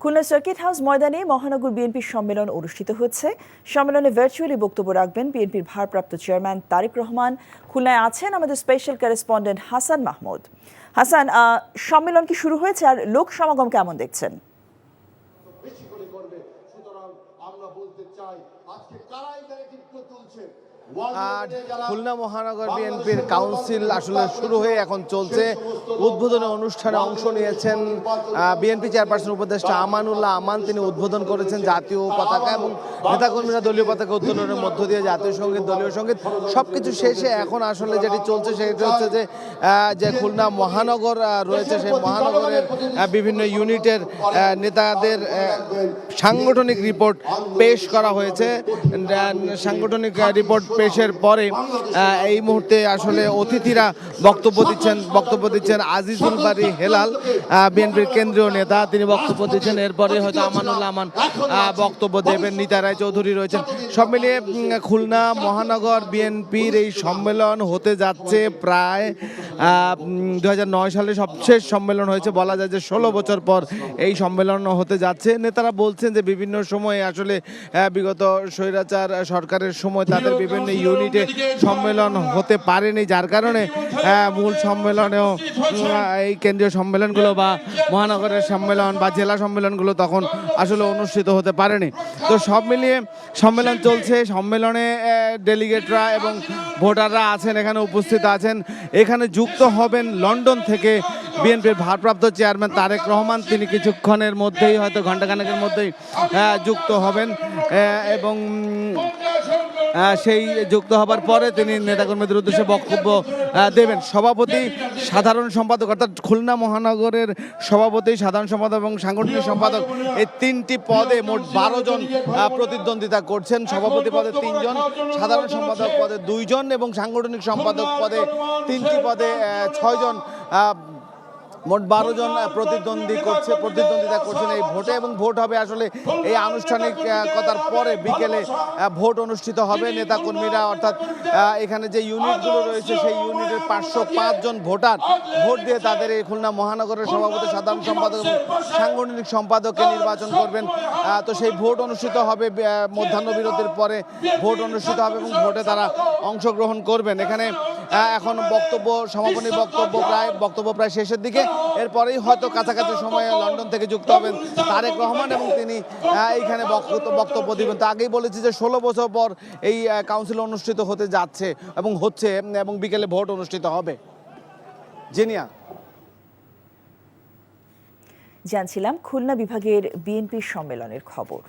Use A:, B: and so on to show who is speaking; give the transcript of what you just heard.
A: Khulna circuit house ময়দানে মহানগর বিএনপির সম্মেলন অনুষ্ঠিত হচ্ছে। সম্মেলনে ভার্চুয়ালি বক্তব্য রাখবেন বিএনপির ভারপ্রাপ্ত চেয়ারম্যান তারেক রহমান। খুলনায় আছেন আমাদের স্পেশাল করেসপন্ডেন্ট হাসান মাহমুদ। হাসান, সম্মেলন কি শুরু হয়েছে আর লোক সমাগম কেমন দেখছেন?
B: খুলনা মহানগর বিএনপির কাউন্সিল আসলে শুরু হয়ে এখন চলছে। উদ্বোধনী অনুষ্ঠানে অংশ নিয়েছেন বিএনপি চেয়ারপারসন উপদেষ্টা আমানুল্লাহ আমান। তিনি উদ্বোধন করেছেন জাতীয় পতাকা এবং নেতাকর্মীরা দলীয় পতাকা উত্তোলনের মধ্য দিয়ে জাতীয় সঙ্গীত, দলীয় সঙ্গীত সবকিছু শেষে এখন আসলে যেটি চলছে সেটি হচ্ছে যে খুলনা মহানগর রয়েছে, সেই মহানগরের বিভিন্ন ইউনিটের নেতাদের সাংগঠনিক রিপোর্ট পেশ করা হয়েছে। সাংগঠনিক রিপোর্ট পেশের পরে এই মুহূর্তে আসলে অতিথিরা বক্তব্য দিচ্ছেন। আজিজুল বারী হেলাল বিএনপির কেন্দ্রীয় নেতা, তিনি বক্তব্য দিচ্ছেন। এরপরে হয়তো আমানুল্লাহ আমান বক্তব্য দেবেন। নীতা রায় চৌধুরী রয়েছেন। সব মিলিয়ে খুলনা মহানগর বিএনপির এই সম্মেলন হতে যাচ্ছে প্রায় 2009 সালে সবশেষ সম্মেলন হয়েছে। বলা যায় যে 16 বছর পর এই সম্মেলন হতে যাচ্ছে। নেতারা বলছেন যে বিভিন্ন সময়ে আসলে বিগত স্বৈরাচার সরকারের সময় তাদের বিভিন্ন ইউনিটে সম্মেলন হতে পারেনি, যার কারণে মূল সম্মেলনেও এই কেন্দ্রীয় সম্মেলনগুলো বা মহানগরের সম্মেলন বা জেলা সম্মেলনগুলো তখন আসলে অনুষ্ঠিত হতে পারেনি। তো সব মিলিয়ে সম্মেলন চলছে। সম্মেলনে ডেলিগেটরা এবং ভোটাররা আছেন, এখানে উপস্থিত আছেন। এখানে যুক্ত হবেন লন্ডন থেকে বিএনপির ভারপ্রাপ্ত চেয়ারম্যান তারেক রহমান। তিনি কিছুক্ষণের মধ্যেই হয়তো ঘণ্টাখানেকের মধ্যেই যুক্ত হবেন এবং সেই যুক্ত হবার পরে তিনি নেতাকর্মীদের উদ্দেশ্যে বক্তব্য দেবেন। সভাপতি, সাধারণ সম্পাদক অর্থাৎ খুলনা মহানগরের সভাপতি, সাধারণ সম্পাদক এবং সাংগঠনিক সম্পাদক এই 3টি পদে মোট 12 জন প্রতিদ্বন্দ্বিতা করছেন। সভাপতি পদে 3 জন, সাধারণ সম্পাদক পদে 2 জন এবং সাংগঠনিক সম্পাদক পদে 3টি পদে 6 জন, মোট 12 জন প্রতিদ্বন্দ্বিতা করছেন এই ভোটে। এবং ভোট হবে আসলে এই আনুষ্ঠানিকতার পরে বিকেলে ভোট অনুষ্ঠিত হবে। নেতাকর্মীরা অর্থাৎ এখানে যে ইউনিটগুলো রয়েছে সেই ইউনিটের 505 জন ভোটার ভোট দিয়ে তাদের এই খুলনা মহানগরের সভাপতি, সাধারণ সম্পাদক এবং সাংগঠনিক সম্পাদককে নির্বাচন করবেন। তো সেই ভোট অনুষ্ঠিত হবে মধ্যাহ্ন বিরতির পরে ভোট অনুষ্ঠিত হবে এবং ভোটে তারা অংশগ্রহণ করবেন। এখানে এখন সমাপনী বক্তব্য প্রায় শেষের দিকে। এরপরেই হয়তো কাছাকাছি সময়ে লন্ডন থেকে যুক্ত হবেন তারেক রহমান এবং তিনি এইখানে বক্তব্য দিবেন। তো আগেই বলেছি যে 16 বছর পর এই কাউন্সিল অনুষ্ঠিত হতে যাচ্ছে এবং হচ্ছে এবং বিকেলে ভোট অনুষ্ঠিত হবে। জেনিয়া,
A: জানছিলাম খুলনা বিভাগের বিএনপির সম্মেলনের খবর।